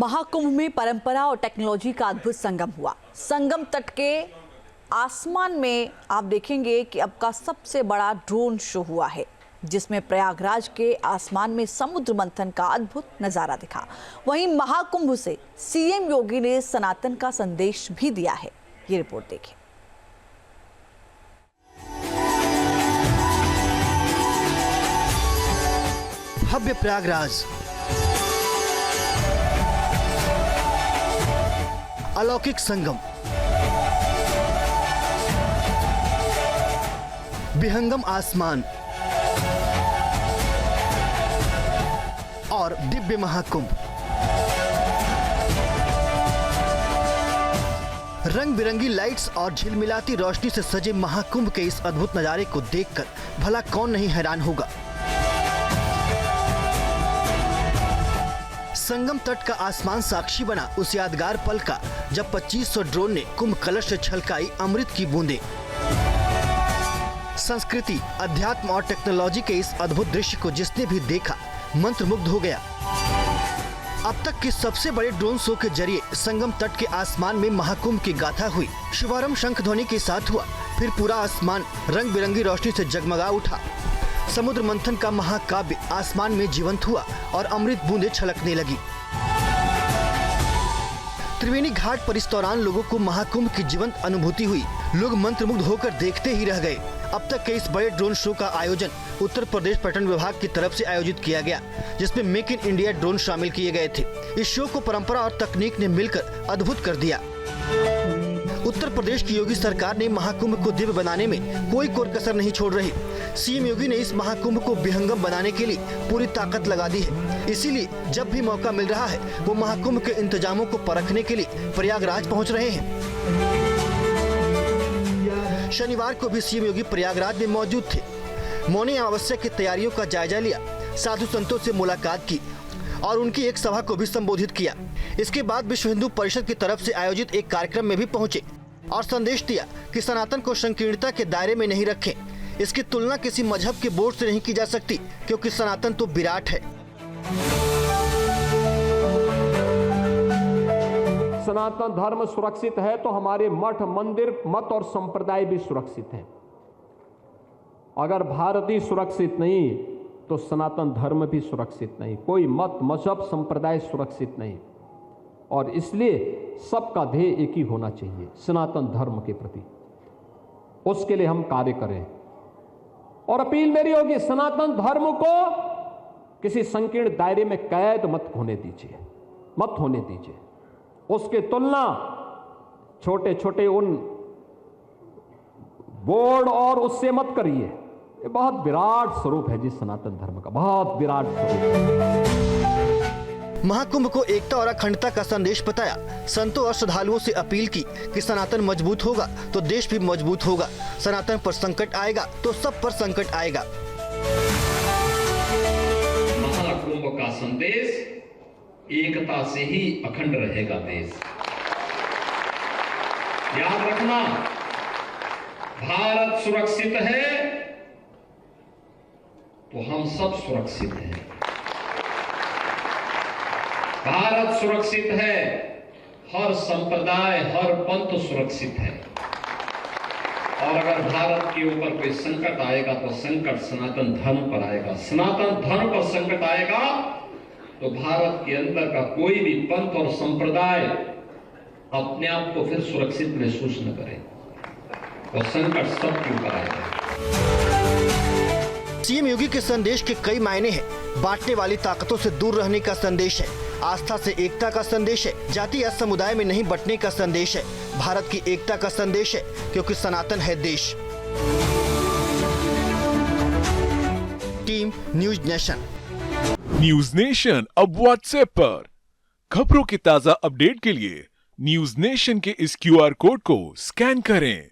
महाकुंभ में परंपरा और टेक्नोलॉजी का अद्भुत संगम हुआ। संगम तट के आसमान में आप देखेंगे कि अब का सबसे बड़ा ड्रोन शो हुआ है, जिसमें प्रयागराज के आसमान में समुद्र मंथन का अद्भुत नजारा दिखा। वहीं महाकुंभ से सीएम योगी ने सनातन का संदेश भी दिया है। ये रिपोर्ट देखिए। भव्य प्रयागराज, अलौकिक संगम, विहंगम आसमान और दिव्य महाकुंभ। रंग बिरंगी लाइट्स और झिलमिलाती रोशनी से सजे महाकुंभ के इस अद्भुत नजारे को देखकर भला कौन नहीं हैरान होगा। संगम तट का आसमान साक्षी बना उस यादगार पल का, जब 2500 ड्रोन ने कुंभ कलश से छलकाई अमृत की बूंदें। संस्कृति, अध्यात्म और टेक्नोलॉजी के इस अद्भुत दृश्य को जिसने भी देखा मंत्रमुग्ध हो गया। अब तक के सबसे बड़े ड्रोन शो के जरिए संगम तट के आसमान में महाकुंभ की गाथा हुई। शुभारंभ शंख ध्वनि के साथ हुआ, फिर पूरा आसमान रंग बिरंगी रोशनी से जगमगा उठा। समुद्र मंथन का महाकाव्य आसमान में जीवंत हुआ और अमृत बूंदें छलकने लगी। त्रिवेणी घाट पर इस दौरान लोगों को महाकुंभ की जीवंत अनुभूति हुई। लोग मंत्रमुग्ध होकर देखते ही रह गए। अब तक के इस बड़े ड्रोन शो का आयोजन उत्तर प्रदेश पर्यटन विभाग की तरफ से आयोजित किया गया, जिसमें मेक इन इंडिया ड्रोन शामिल किए गए थे। इस शो को परंपरा और तकनीक ने मिलकर अद्भुत कर दिया। उत्तर प्रदेश की योगी सरकार ने महाकुंभ को दिव्य बनाने में कोई कोर कसर नहीं छोड़ रही। सीएम योगी ने इस महाकुंभ को विहंगम बनाने के लिए पूरी ताकत लगा दी है। इसीलिए जब भी मौका मिल रहा है, वो महाकुंभ के इंतजामों को परखने के लिए प्रयागराज पहुंच रहे हैं। शनिवार को भी सीएम योगी प्रयागराज में मौजूद थे। मौनी अमावस्या की तैयारियों का जायजा लिया, साधु संतों से मुलाकात की और उनकी एक सभा को भी संबोधित किया। इसके बाद विश्व हिंदू परिषद की तरफ से आयोजित एक कार्यक्रम में भी पहुंचे और संदेश दिया कि सनातन को संकीर्णता के दायरे में नहीं रखें। इसकी तुलना किसी मजहब के बोझ से नहीं की जा सकती, क्योंकि सनातन तो विराट है। सनातन धर्म सुरक्षित है तो हमारे मठ, मंदिर, मत और संप्रदाय भी सुरक्षित हैं। अगर भारत ही सुरक्षित नहीं तो सनातन धर्म भी सुरक्षित नहीं, कोई मत, मजहब, संप्रदाय सुरक्षित नहीं। और इसलिए सबका ध्येय एक ही होना चाहिए, सनातन धर्म के प्रति। उसके लिए हम कार्य करें और अपील मेरी होगी, सनातन धर्म को किसी संकीर्ण दायरे में कैद मत होने दीजिए, मत होने दीजिए। उसकी तुलना छोटे छोटे उन बोर्ड और उससे मत करिए। ये बहुत विराट स्वरूप है जी सनातन धर्म का, बहुत विराट स्वरूप है। महाकुंभ को एकता और अखंडता का संदेश बताया। संतों और श्रद्धालुओं से अपील की कि सनातन मजबूत होगा तो देश भी मजबूत होगा। सनातन पर संकट आएगा तो सब पर संकट आएगा। महाकुंभ का संदेश, एकता से ही अखंड रहेगा देश। याद रखना, भारत सुरक्षित है तो हम सब सुरक्षित हैं। भारत सुरक्षित है, हर संप्रदाय, हर पंथ सुरक्षित है। और अगर भारत के ऊपर कोई संकट आएगा तो संकट सनातन धर्म पर आएगा। सनातन धर्म पर संकट आएगा तो भारत के अंदर का कोई भी पंथ और संप्रदाय अपने आप को फिर सुरक्षित महसूस न करे और संकट सबके ऊपर आएगा। सीएम योगी के संदेश के कई मायने हैं। बांटने वाली ताकतों से दूर रहने का संदेश है, आस्था से एकता का संदेश है, जाति या समुदाय में नहीं बंटने का संदेश है, भारत की एकता का संदेश है, क्योंकि सनातन है देश। Team news nation. News nation अब व्हाट्सएप पर खबरों के ताजा अपडेट के लिए न्यूज नेशन के इस QR कोड को स्कैन करें।